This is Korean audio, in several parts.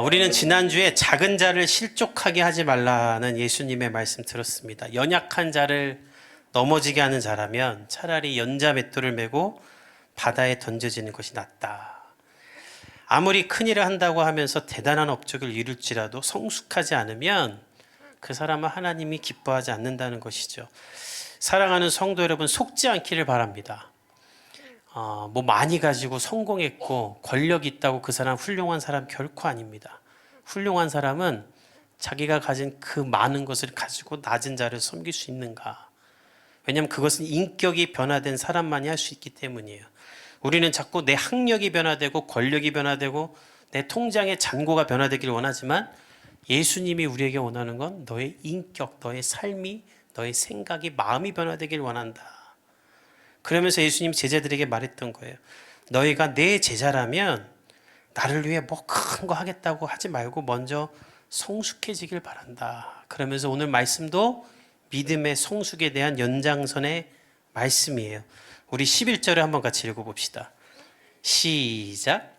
우리는 지난주에 작은 자를 실족하게 하지 말라는 예수님의 말씀 들었습니다. 연약한 자를 넘어지게 하는 자라면 차라리 연자 맷돌을 메고 바다에 던져지는 것이 낫다. 아무리 큰일을 한다고 하면서 대단한 업적을 이룰지라도 성숙하지 않으면 그 사람은 하나님이 기뻐하지 않는다는 것이죠. 사랑하는 성도 여러분, 속지 않기를 바랍니다. 뭐 많이 가지고 성공했고 권력이 있다고 그 사람 훌륭한 사람 결코 아닙니다. 훌륭한 사람은 자기가 가진 그 많은 것을 가지고 낮은 자를 섬길 수 있는가? 왜냐하면 그것은 인격이 변화된 사람만이 할 수 있기 때문이에요. 우리는 자꾸 내 학력이 변화되고 권력이 변화되고 내 통장의 잔고가 변화되길 원하지만 예수님이 우리에게 원하는 건 너의 인격, 너의 삶이, 너의 생각이, 마음이 변화되길 원한다. 그러면서 예수님 제자들에게 말했던 거예요. 너희가 내 제자라면 나를 위해 뭐 큰 거 하겠다고 하지 말고 먼저 성숙해지길 바란다. 그러면서 오늘 말씀도 믿음의 성숙에 대한 연장선의 말씀이에요. 우리 11절을 한번 같이 읽어봅시다. 시작.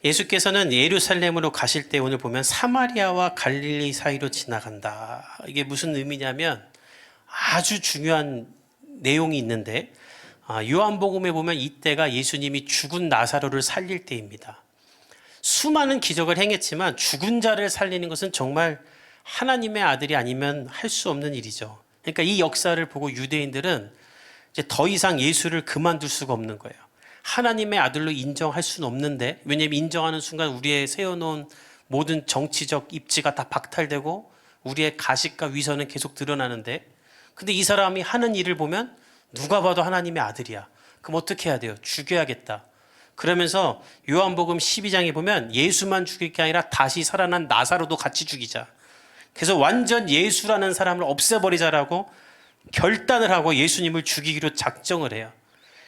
예수께서는 예루살렘으로 가실 때 오늘 보면 사마리아와 갈릴리 사이로 지나간다. 이게 무슨 의미냐면 아주 중요한 내용이 있는데 요한복음에 보면 이때가 예수님이 죽은 나사로를 살릴 때입니다. 수많은 기적을 행했지만 죽은 자를 살리는 것은 정말 하나님의 아들이 아니면 할 수 없는 일이죠. 그러니까 이 역사를 보고 유대인들은 이제 더 이상 예수를 그만둘 수가 없는 거예요. 하나님의 아들로 인정할 수는 없는데, 왜냐하면 인정하는 순간 우리의 세워놓은 모든 정치적 입지가 다 박탈되고 우리의 가식과 위선은 계속 드러나는데, 근데 이 사람이 하는 일을 보면 누가 봐도 하나님의 아들이야. 그럼 어떻게 해야 돼요? 죽여야겠다. 그러면서 요한복음 12장에 보면 예수만 죽일 게 아니라 다시 살아난 나사로도 같이 죽이자. 그래서 완전 예수라는 사람을 없애버리자라고 결단을 하고 예수님을 죽이기로 작정을 해요.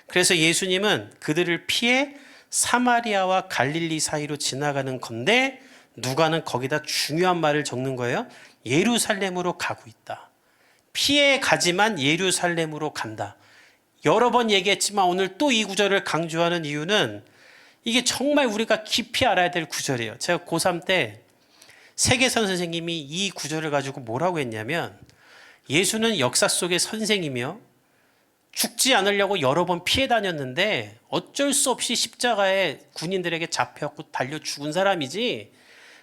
그래서 예수님은 그들을 피해 사마리아와 갈릴리 사이로 지나가는 건데, 누가는 거기다 중요한 말을 적는 거예요. 예루살렘으로 가고 있다. 피해 가지만 예루살렘으로 간다. 여러 번 얘기했지만 오늘 또 이 구절을 강조하는 이유는 이게 정말 우리가 깊이 알아야 될 구절이에요. 제가 고3 때 세계선 선생님이 이 구절을 가지고 뭐라고 했냐면, 예수는 역사 속의 선생이며 죽지 않으려고 여러 번 피해 다녔는데 어쩔 수 없이 십자가에 군인들에게 잡혀갖고 달려 죽은 사람이지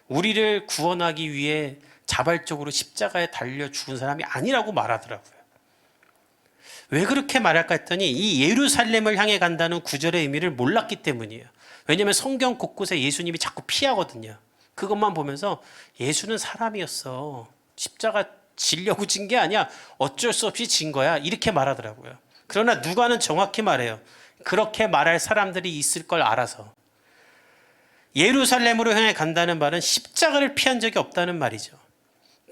우리를 구원하기 위해 자발적으로 십자가에 달려 죽은 사람이 아니라고 말하더라고요. 왜 그렇게 말할까 했더니 이 예루살렘을 향해 간다는 구절의 의미를 몰랐기 때문이에요. 왜냐하면 성경 곳곳에 예수님이 자꾸 피하거든요. 그것만 보면서 예수는 사람이었어. 십자가 지려고 진 게 아니야. 어쩔 수 없이 진 거야. 이렇게 말하더라고요. 그러나 누가는 정확히 말해요. 그렇게 말할 사람들이 있을 걸 알아서. 예루살렘으로 향해 간다는 말은 십자가를 피한 적이 없다는 말이죠.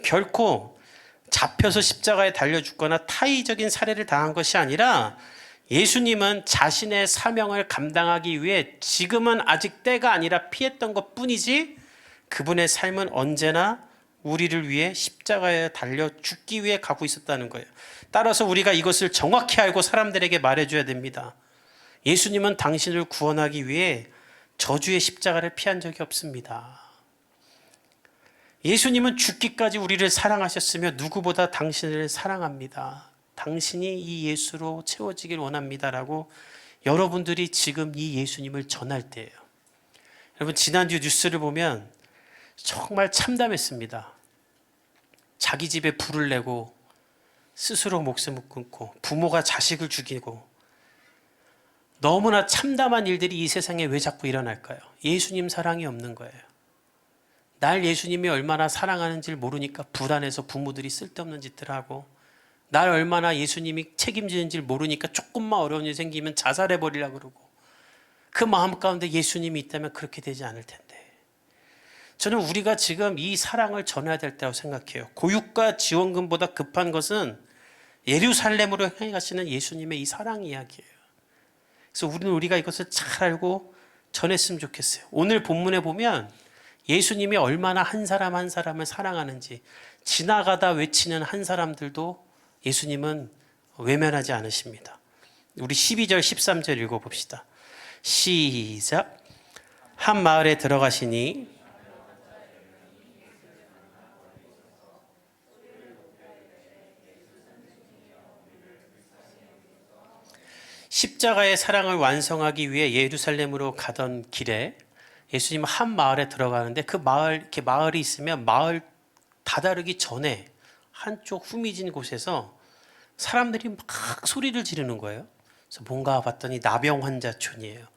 결코 잡혀서 십자가에 달려 죽거나 타의적인 살해를 당한 것이 아니라 예수님은 자신의 사명을 감당하기 위해 지금은 아직 때가 아니라 피했던 것 뿐이지, 그분의 삶은 언제나 우리를 위해 십자가에 달려 죽기 위해 가고 있었다는 거예요. 따라서 우리가 이것을 정확히 알고 사람들에게 말해줘야 됩니다. 예수님은 당신을 구원하기 위해 저주의 십자가를 피한 적이 없습니다. 예수님은 죽기까지 우리를 사랑하셨으며 누구보다 당신을 사랑합니다. 당신이 이 예수로 채워지길 원합니다라고 여러분들이 지금 이 예수님을 전할 때예요. 여러분, 지난주 뉴스를 보면 정말 참담했습니다. 자기 집에 불을 내고 스스로 목숨을 끊고 부모가 자식을 죽이고, 너무나 참담한 일들이 이 세상에 왜 자꾸 일어날까요? 예수님 사랑이 없는 거예요. 날 예수님이 얼마나 사랑하는지를 모르니까 불안해서 부모들이 쓸데없는 짓을 하고, 날 얼마나 예수님이 책임지는지를 모르니까 조금만 어려운 일 생기면 자살해버리려고 그러고, 그 마음 가운데 예수님이 있다면 그렇게 되지 않을 텐데. 저는 우리가 지금 이 사랑을 전해야 될 때라고 생각해요. 고육과 지원금보다 급한 것은 예루살렘으로 향해 가시는 예수님의 이 사랑 이야기예요. 그래서 우리가 이것을 잘 알고 전했으면 좋겠어요. 오늘 본문에 보면 예수님이 얼마나 한 사람 한 사람을 사랑하는지, 지나가다 외치는 한 사람들도 예수님은 외면하지 않으십니다. 우리 12절 13절 읽어봅시다. 시작. 한 마을에 들어가시니 십자가의 사랑을 완성하기 위해 예루살렘으로 가던 길에 예수님은 한 마을에 들어가는데 그 마을, 이렇게 마을이 있으면 마을 다다르기 전에 한쪽 후미진 곳에서 사람들이 막 소리를 지르는 거예요. 그래서 뭔가 봤더니 나병 환자촌이에요.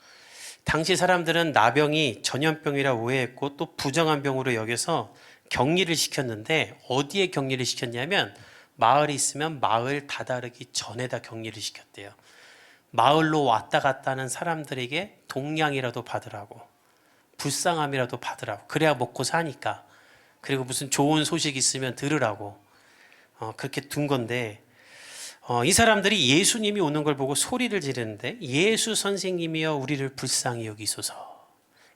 당시 사람들은 나병이 전염병이라 오해했고 또 부정한 병으로 여겨서 격리를 시켰는데 어디에 격리를 시켰냐면 마을이 있으면 마을 다다르기 전에다 격리를 시켰대요. 마을로 왔다 갔다 하는 사람들에게 동량이라도 받으라고, 불쌍함이라도 받으라고, 그래야 먹고 사니까, 그리고 무슨 좋은 소식 있으면 들으라고 그렇게 둔 건데, 이 사람들이 예수님이 오는 걸 보고 소리를 지르는데 예수 선생님이여 우리를 불쌍히 여기소서.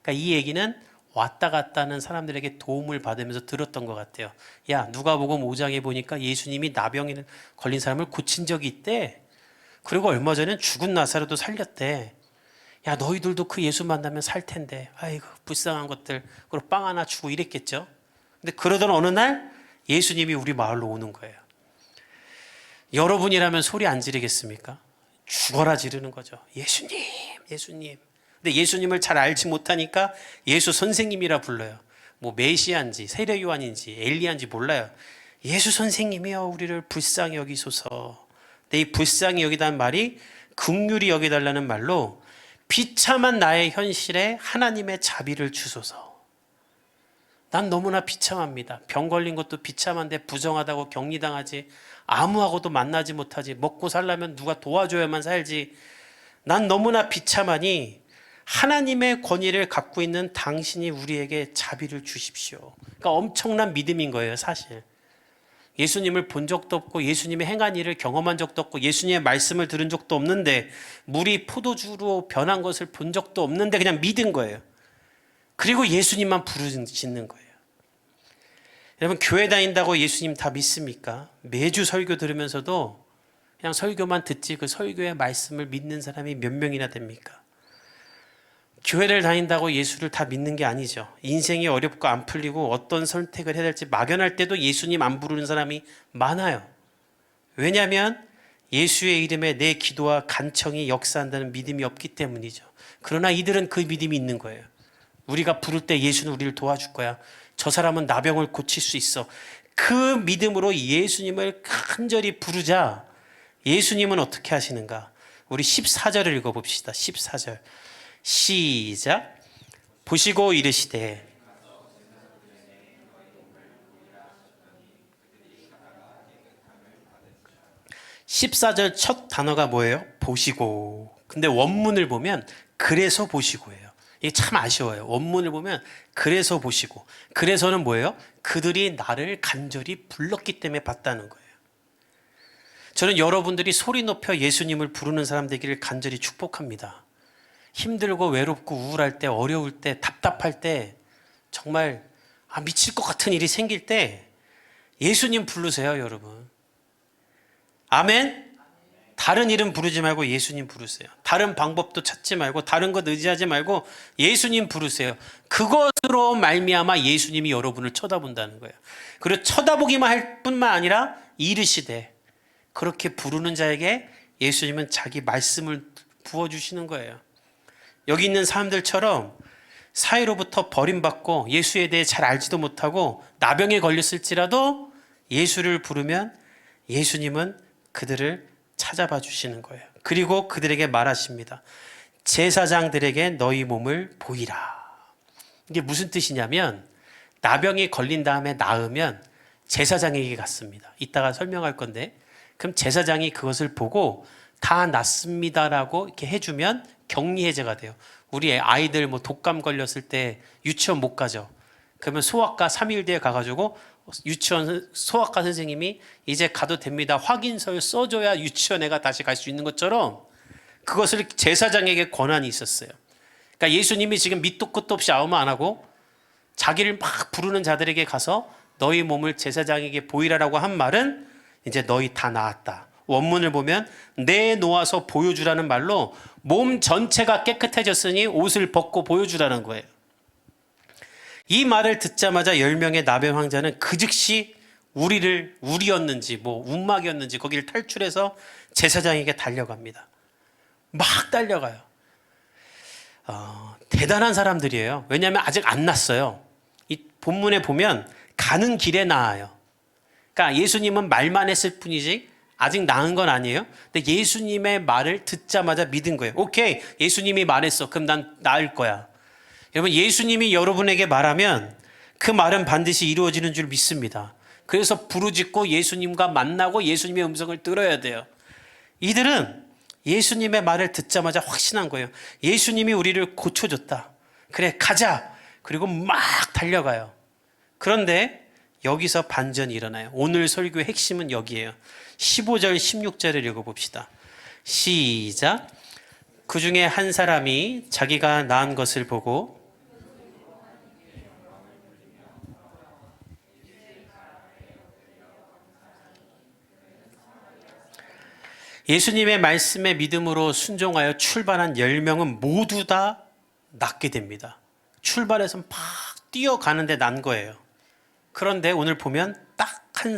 그러니까 이 얘기는 왔다 갔다 하는 사람들에게 도움을 받으면서 들었던 것 같아요. 야, 누가복음 5장에 보니까 예수님이 나병에 걸린 사람을 고친 적이 있대. 그리고 얼마 전엔 죽은 나사로도 살렸대. 야, 너희들도 그 예수 만나면 살 텐데. 아이고, 불쌍한 것들. 그리고 빵 하나 주고 이랬겠죠. 근데 그러던 어느 날 예수님이 우리 마을로 오는 거예요. 여러분이라면 소리 안 지르겠습니까? 죽어라 지르는 거죠. 예수님, 예수님. 근데 예수님을 잘 알지 못하니까 예수 선생님이라 불러요. 뭐 메시아인지 세례 요한인지 엘리야인지 몰라요. 예수 선생님이여 우리를 불쌍히 여기소서. 근데 이 불쌍히 여기다는 말이 긍휼히 여기달라는 말로 비참한 나의 현실에 하나님의 자비를 주소서. 난 너무나 비참합니다. 병 걸린 것도 비참한데 부정하다고 격리당하지, 아무하고도 만나지 못하지, 먹고 살려면 누가 도와줘야만 살지. 난 너무나 비참하니 하나님의 권위를 갖고 있는 당신이 우리에게 자비를 주십시오. 그러니까 엄청난 믿음인 거예요, 사실. 예수님을 본 적도 없고 예수님의 행한 일을 경험한 적도 없고 예수님의 말씀을 들은 적도 없는데 물이 포도주로 변한 것을 본 적도 없는데 그냥 믿은 거예요. 그리고 예수님만 부르짖는 거예요. 여러분, 교회 다닌다고 예수님 다 믿습니까? 매주 설교 들으면서도 그냥 설교만 듣지 그 설교의 말씀을 믿는 사람이 몇 명이나 됩니까? 교회를 다닌다고 예수를 다 믿는 게 아니죠. 인생이 어렵고 안 풀리고 어떤 선택을 해야 될지 막연할 때도 예수님 안 부르는 사람이 많아요. 왜냐하면 예수의 이름에 내 기도와 간청이 역사한다는 믿음이 없기 때문이죠. 그러나 이들은 그 믿음이 있는 거예요. 우리가 부를 때 예수는 우리를 도와줄 거야. 저 사람은 나병을 고칠 수 있어. 그 믿음으로 예수님을 간절히 부르자 예수님은 어떻게 하시는가? 우리 14절을 읽어봅시다. 14절 시작. 보시고 이르시되. 14절 첫 단어가 뭐예요? 보시고. 근데 원문을 보면 그래서 보시고예요. 이게 참 아쉬워요. 원문을 보면 그래서 보시고. 그래서는 뭐예요? 그들이 나를 간절히 불렀기 때문에 봤다는 거예요. 저는 여러분들이 소리 높여 예수님을 부르는 사람 되기를 간절히 축복합니다. 힘들고 외롭고 우울할 때, 어려울 때, 답답할 때, 정말 미칠 것 같은 일이 생길 때 예수님 부르세요, 여러분. 아멘? 다른 이름 부르지 말고 예수님 부르세요. 다른 방법도 찾지 말고 다른 것 의지하지 말고 예수님 부르세요. 그것으로 말미암아 예수님이 여러분을 쳐다본다는 거예요. 그리고 쳐다보기만 할 뿐만 아니라 이르시되. 그렇게 부르는 자에게 예수님은 자기 말씀을 부어주시는 거예요. 여기 있는 사람들처럼 사회로부터 버림받고 예수에 대해 잘 알지도 못하고 나병에 걸렸을지라도 예수를 부르면 예수님은 그들을 찾아봐 주시는 거예요. 그리고 그들에게 말하십니다. 제사장들에게 너희 몸을 보이라. 이게 무슨 뜻이냐면 나병이 걸린 다음에 나으면 제사장에게 갔습니다. 이따가 설명할 건데, 그럼 제사장이 그것을 보고 다 낫습니다라고 이렇게 해주면 격리 해제가 돼요. 우리 아이들 뭐 독감 걸렸을 때 유치원 못 가죠. 그러면 소아과 3일 뒤에 가가지고 유치원 소아과 선생님이 이제 가도 됩니다. 확인서를 써줘야 유치원 애가 다시 갈 수 있는 것처럼 그것을 제사장에게 권한이 있었어요. 그러니까 예수님이 지금 밑도 끝도 없이 아무 말 안 하고 자기를 막 부르는 자들에게 가서 너희 몸을 제사장에게 보이라라고 한 말은 이제 너희 다 나았다. 원문을 보면 내놓아서 보여주라는 말로 몸 전체가 깨끗해졌으니 옷을 벗고 보여주라는 거예요. 이 말을 듣자마자 10명의 나베 황자는 그 즉시 우리였는지 운막이었는지 거기를 탈출해서 제사장에게 달려갑니다. 막 달려가요. 대단한 사람들이에요. 왜냐하면 아직 안 났어요. 이 본문에 보면 가는 길에 나아요. 그러니까 예수님은 말만 했을 뿐이지 아직 나은 건 아니에요. 근데 예수님의 말을 듣자마자 믿은 거예요. 오케이, 예수님이 말했어. 그럼 난 나을 거야. 여러분, 예수님이 여러분에게 말하면 그 말은 반드시 이루어지는 줄 믿습니다. 그래서 부르짖고 예수님과 만나고 예수님의 음성을 들어야 돼요. 이들은 예수님의 말을 듣자마자 확신한 거예요. 예수님이 우리를 고쳐줬다. 그래, 가자. 그리고 막 달려가요. 그런데 여기서 반전이 일어나요. 오늘 설교의 핵심은 여기에요. 15절 16절을 읽어봅시다. 시작. 그 중에 한 사람이 자기가 낳은 것을 보고 예수님의 말씀에 믿음으로 순종하여 출발한 10명은 모두 다 낫게 됩니다. 출발해서 막 뛰어가는데 난 거예요. 그런데 오늘 보면 딱 한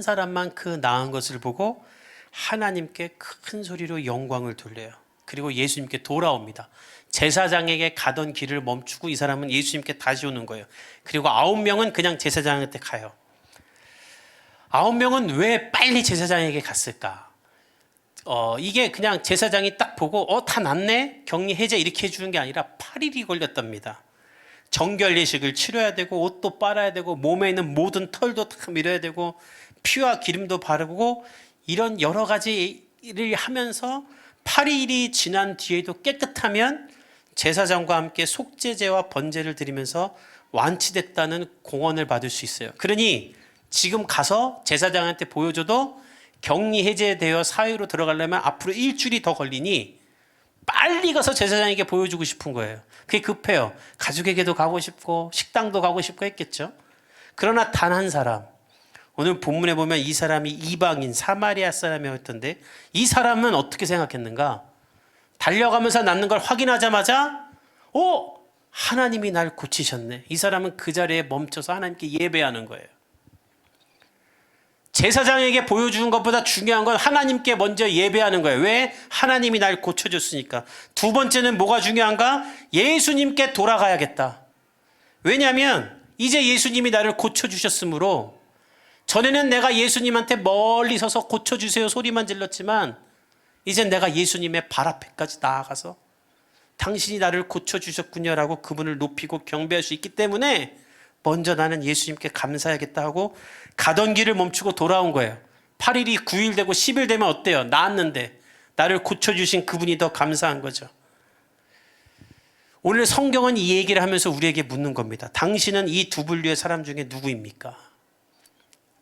사람만 그 나은 것을 보고 하나님께 큰 소리로 영광을 돌려요. 그리고 예수님께 돌아옵니다. 제사장에게 가던 길을 멈추고 이 사람은 예수님께 다시 오는 거예요. 그리고 9명은 그냥 제사장한테 가요. 9명은 왜 빨리 제사장에게 갔을까? 이게 그냥 제사장이 딱 보고 다 났네? 격리 해제 이렇게 해주는 게 아니라 8일이 걸렸답니다. 정결 예식을 치러야 되고 옷도 빨아야 되고 몸에 있는 모든 털도 다 밀어야 되고 피와 기름도 바르고 이런 여러 가지 일을 하면서 8일이 지난 뒤에도 깨끗하면 제사장과 함께 속죄제와 번제를 드리면서 완치됐다는 공언을 받을 수 있어요. 그러니 지금 가서 제사장한테 보여줘도 격리 해제되어 사회로 들어가려면 앞으로 일주일이 더 걸리니 빨리 가서 제사장에게 보여주고 싶은 거예요. 그게 급해요. 가족에게도 가고 싶고 식당도 가고 싶고 했겠죠. 그러나 단 한 사람, 오늘 본문에 보면 이 사람이 이방인 사마리아 사람이었던데 이 사람은 어떻게 생각했는가? 달려가면서 낫는 걸 확인하자마자 하나님이 날 고치셨네. 이 사람은 그 자리에 멈춰서 하나님께 예배하는 거예요. 제사장에게 보여주는 것보다 중요한 건 하나님께 먼저 예배하는 거예요. 왜? 하나님이 날 고쳐줬으니까. 두 번째는 뭐가 중요한가? 예수님께 돌아가야겠다. 왜냐하면 이제 예수님이 나를 고쳐주셨으므로 전에는 내가 예수님한테 멀리 서서 고쳐주세요 소리만 질렀지만 이젠 내가 예수님의 발 앞에까지 나아가서 당신이 나를 고쳐주셨군요라고 그분을 높이고 경배할 수 있기 때문에 먼저 나는 예수님께 감사하겠다 하고 가던 길을 멈추고 돌아온 거예요. 8일이 9일 되고 10일 되면 어때요? 나았는데 나를 고쳐주신 그분이 더 감사한 거죠. 오늘 성경은 이 얘기를 하면서 우리에게 묻는 겁니다. 당신은 이 두 분류의 사람 중에 누구입니까?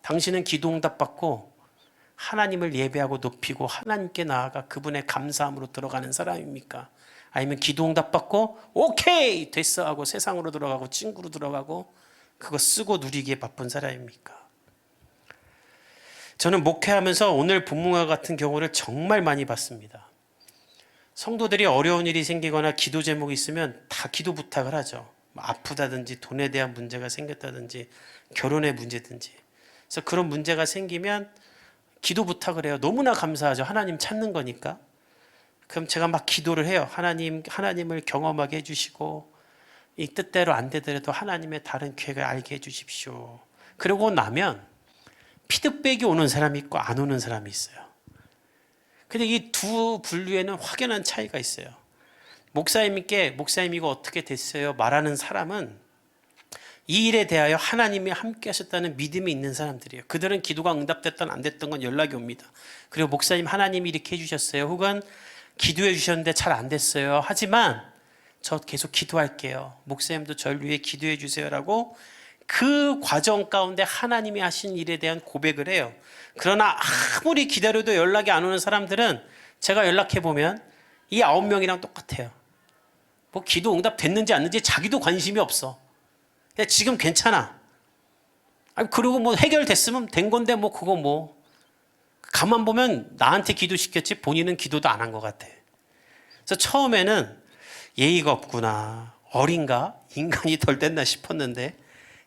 당신은 기도 응답 받고 하나님을 예배하고 높이고 하나님께 나아가 그분의 감사함으로 들어가는 사람입니까? 아니면 기도 응답 받고 오케이 됐어 하고 세상으로 들어가고 친구로 들어가고 그거 쓰고 누리기에 바쁜 사람입니까? 저는 목회하면서 오늘 본문과 같은 경우를 정말 많이 봤습니다. 성도들이 어려운 일이 생기거나 기도 제목이 있으면 다 기도 부탁을 하죠. 아프다든지 돈에 대한 문제가 생겼다든지 결혼의 문제든지. 그래서 그런 문제가 생기면 기도 부탁을 해요. 너무나 감사하죠. 하나님 찾는 거니까. 그럼 제가 막 기도를 해요. 하나님을 경험하게 해주시고 이 뜻대로 안 되더라도 하나님의 다른 계획을 알게 해주십시오. 그러고 나면 피드백이 오는 사람이 있고 안 오는 사람이 있어요. 근데 이 두 분류에는 확연한 차이가 있어요. 목사님께 목사님 이거 어떻게 됐어요? 말하는 사람은 이 일에 대하여 하나님이 함께 하셨다는 믿음이 있는 사람들이에요. 그들은 기도가 응답됐든 안 됐던 건 연락이 옵니다. 그리고 목사님 하나님이 이렇게 해주셨어요. 혹은 기도해 주셨는데 잘 안 됐어요. 하지만 저 계속 기도할게요. 목사님도 저를 위해 기도해 주세요라고 그 과정 가운데 하나님이 하신 일에 대한 고백을 해요. 그러나 아무리 기다려도 연락이 안 오는 사람들은 제가 연락해 보면 이 9명이랑 똑같아요. 뭐 기도 응답 됐는지 안 됐는지 자기도 관심이 없어. 지금 괜찮아. 그리고 뭐 해결됐으면 된 건데 뭐 그거 뭐 가만 보면 나한테 기도시켰지 본인은 기도도 안 한 것 같아. 그래서 처음에는 예의가 없구나, 어린가, 인간이 덜 됐나 싶었는데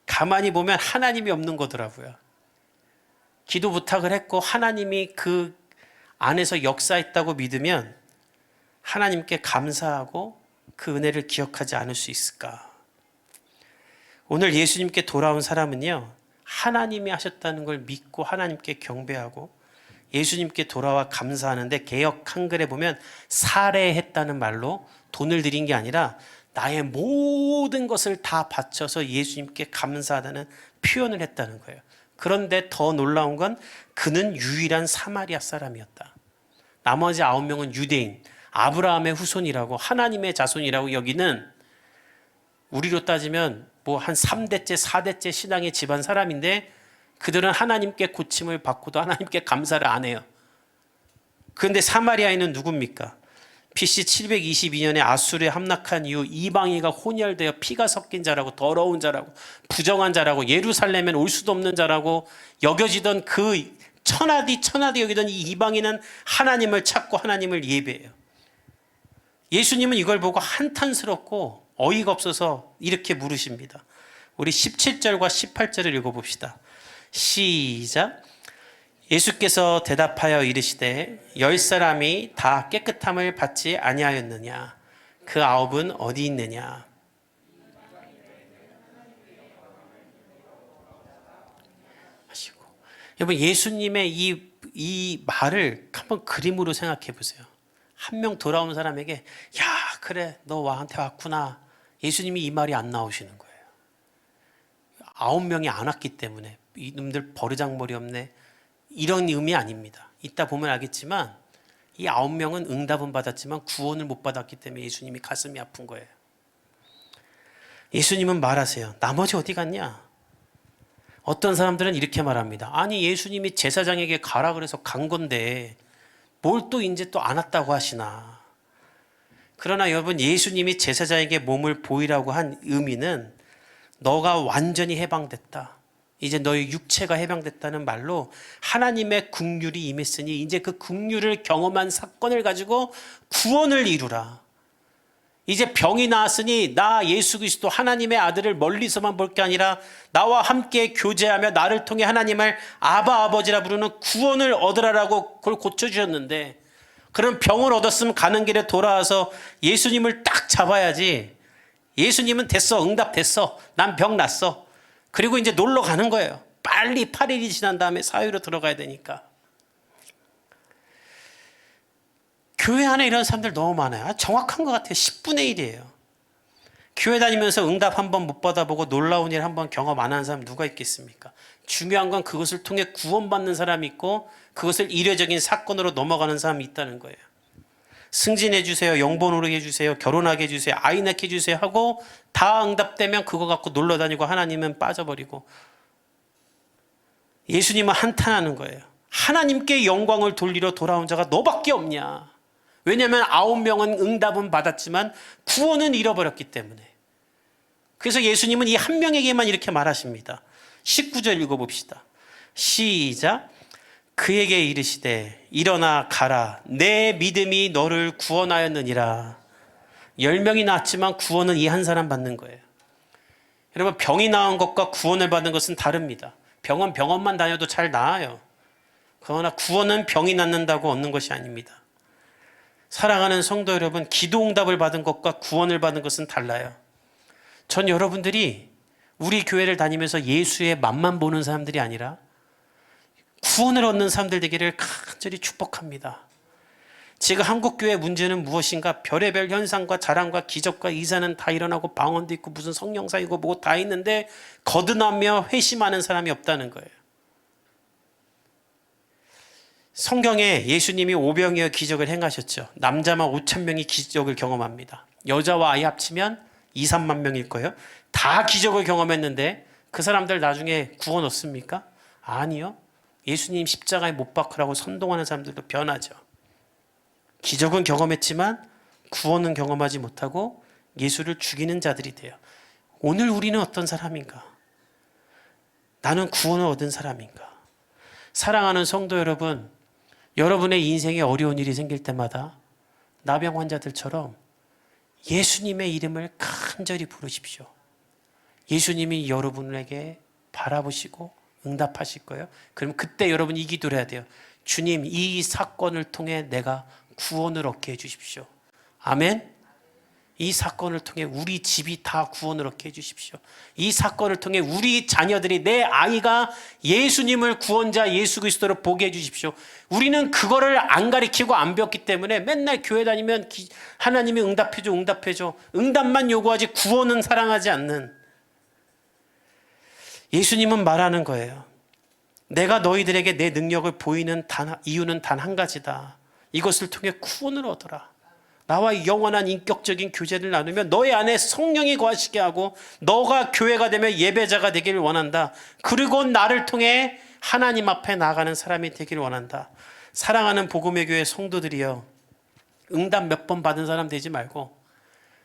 가만히 보면 하나님이 없는 거더라고요. 기도 부탁을 했고 하나님이 그 안에서 역사했다고 믿으면 하나님께 감사하고 그 은혜를 기억하지 않을 수 있을까? 오늘 예수님께 돌아온 사람은요, 하나님이 하셨다는 걸 믿고 하나님께 경배하고 예수님께 돌아와 감사하는데, 개역 한글에 보면 살해했다는 말로 돈을 드린 게 아니라 나의 모든 것을 다 바쳐서 예수님께 감사하다는 표현을 했다는 거예요. 그런데 더 놀라운 건 그는 유일한 사마리아 사람이었다. 나머지 9명은 유대인, 아브라함의 후손이라고, 하나님의 자손이라고 여기는, 우리로 따지면 뭐 한 3대째 4대째 신앙의 집안 사람인데 그들은 하나님께 고침을 받고도 하나님께 감사를 안 해요. 그런데 사마리아인은 누굽니까? BC 722년에 아수르에 함락한 이후 이방인과 혼혈되어 피가 섞인 자라고, 더러운 자라고, 부정한 자라고, 예루살렘엔 올 수도 없는 자라고 여겨지던 그 천하디 여기던 이 이방인은 하나님을 찾고 하나님을 예배해요. 예수님은 이걸 보고 한탄스럽고 어이가 없어서 이렇게 물으십니다. 우리 17절과 18절을 읽어봅시다. 시작. 예수께서 대답하여 이르시되 10사람이 다 깨끗함을 받지 아니하였느냐? 그 9은 어디 있느냐? 하시고, 여러분, 예수님의 이 말을 한번 그림으로 생각해 보세요. 한 명 돌아오는 사람에게, 야, 그래, 너 나한테 왔구나. 예수님이 이 말이 안 나오시는 거예요. 9명이 안 왔기 때문에 이놈들 버르장머리 없네, 이런 의미 아닙니다. 이따 보면 알겠지만 이 9명은 응답은 받았지만 구원을 못 받았기 때문에 예수님이 가슴이 아픈 거예요. 예수님은 말하세요. 나머지 어디 갔냐? 어떤 사람들은 이렇게 말합니다. 아니, 예수님이 제사장에게 가라 그래서 간 건데 뭘 또 이제 또 안 왔다고 하시나. 그러나 여러분, 예수님이 제사장에게 몸을 보이라고 한 의미는 너가 완전히 해방됐다, 이제 너의 육체가 해방됐다는 말로 하나님의 긍휼이 임했으니 이제 그 긍휼을 경험한 사건을 가지고 구원을 이루라. 이제 병이 나았으니 나 예수 그리스도 하나님의 아들을 멀리서만 볼 게 아니라 나와 함께 교제하며 나를 통해 하나님을 아바 아버지라 부르는 구원을 얻으라라고 그걸 고쳐주셨는데, 그런 병을 얻었으면 가는 길에 돌아와서 예수님을 딱 잡아야지. 예수님은 됐어, 응답됐어, 난 병 났어, 그리고 이제 놀러 가는 거예요. 빨리 8일이 지난 다음에 사회로 들어가야 되니까. 교회 안에 이런 사람들 너무 많아요. 정확한 것 같아요. 10분의 1이에요. 교회 다니면서 응답 한번 못 받아보고 놀라운 일 한번 경험 안 한 사람 누가 있겠습니까? 중요한 건 그것을 통해 구원받는 사람이 있고 그것을 이례적인 사건으로 넘어가는 사람이 있다는 거예요. 승진해 주세요, 영번 오르게 해주세요, 결혼하게 해주세요, 아이 낳게 해주세요 하고 다 응답되면 그거 갖고 놀러 다니고 하나님은 빠져버리고, 예수님은 한탄하는 거예요. 하나님께 영광을 돌리러 돌아온 자가 너밖에 없냐? 왜냐하면 9명은 응답은 받았지만 구원은 잃어버렸기 때문에. 그래서 예수님은 이 한 명에게만 이렇게 말하십니다. 19절 읽어봅시다. 시작. 그에게 이르시되 일어나 가라, 내 믿음이 너를 구원하였느니라. 10명이 나왔지만 구원은 이 한 사람 받는 거예요. 여러분, 병이 나은 것과 구원을 받는 것은 다릅니다. 병은 병원만 다녀도 잘 나아요. 그러나 구원은 병이 낫는다고 얻는 것이 아닙니다. 사랑하는 성도 여러분, 기도 응답을 받은 것과 구원을 받은 것은 달라요. 전 여러분들이 우리 교회를 다니면서 예수의 맛만 보는 사람들이 아니라 구원을 얻는 사람들 되기를 간절히 축복합니다. 지금 한국교회 문제는 무엇인가? 별의별 현상과 자랑과 기적과 이사는 다 일어나고 방언도 있고 무슨 성령사이고 뭐고 다 있는데 거듭나며 회심하는 사람이 없다는 거예요. 성경에 예수님이 오병이어 기적을 행하셨죠. 남자만 5,000명이 기적을 경험합니다. 여자와 아이 합치면 2, 3만 명일 거예요. 다 기적을 경험했는데 그 사람들 나중에 구원 얻습니까? 아니요. 예수님 십자가에 못 박으라고 선동하는 사람들도 변하죠. 기적은 경험했지만 구원은 경험하지 못하고 예수를 죽이는 자들이 돼요. 오늘 우리는 어떤 사람인가? 나는 구원을 얻은 사람인가? 사랑하는 성도 여러분, 여러분의 인생에 어려운 일이 생길 때마다 나병 환자들처럼 예수님의 이름을 간절히 부르십시오. 예수님이 여러분에게 바라보시고 응답하실 거예요. 그럼 그때 여러분이 이 기도를 해야 돼요. 주님, 이 사건을 통해 내가 구원을 얻게 해주십시오. 아멘. 이 사건을 통해 우리 집이 다 구원을 얻게 해주십시오. 이 사건을 통해 우리 자녀들이, 내 아이가 예수님을 구원자 예수 그리스도로 보게 해주십시오. 우리는 그거를 안 가리키고 안 배웠기 때문에 맨날 교회 다니면 하나님이 응답해줘 응답해줘, 응답만 요구하지 구원은 사랑하지 않는, 예수님은 말하는 거예요. 내가 너희들에게 내 능력을 보이는 이유는 단 한 가지다. 이것을 통해 구원을 얻어라. 나와 영원한 인격적인 교제를 나누면 너희 안에 성령이 거하시게 하고 너가 교회가 되면 예배자가 되기를 원한다. 그리고 나를 통해 하나님 앞에 나아가는 사람이 되기를 원한다. 사랑하는 복음의 교회 성도들이여, 응답 몇 번 받은 사람 되지 말고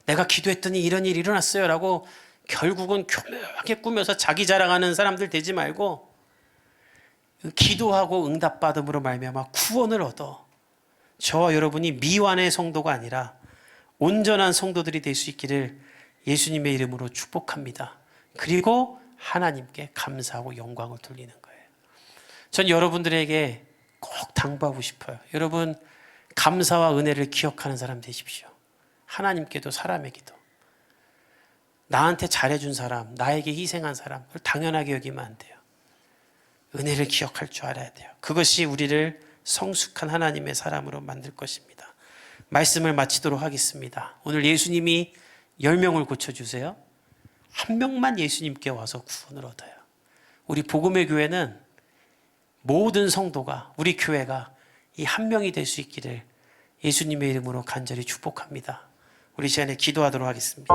내가 기도했더니 이런 일이 일어났어요 라고 결국은 교묘하게 꾸며서 자기 자랑하는 사람들 되지 말고, 기도하고 응답받음으로 말미암아 구원을 얻어 저와 여러분이 미완의 성도가 아니라 온전한 성도들이 될 수 있기를 예수님의 이름으로 축복합니다. 그리고 하나님께 감사하고 영광을 돌리는 거예요. 전 여러분들에게 꼭 당부하고 싶어요. 여러분, 감사와 은혜를 기억하는 사람 되십시오. 하나님께도 사람에게도. 나한테 잘해준 사람, 나에게 희생한 사람, 그걸 당연하게 여기면 안 돼요. 은혜를 기억할 줄 알아야 돼요. 그것이 우리를 성숙한 하나님의 사람으로 만들 것입니다. 말씀을 마치도록 하겠습니다. 오늘 예수님이 10명을 고쳐주세요. 한 명만 예수님께 와서 구원을 얻어요. 우리 복음의 교회는 모든 성도가, 우리 교회가 이 한 명이 될 수 있기를 예수님의 이름으로 간절히 축복합니다. 우리 시간에 기도하도록 하겠습니다.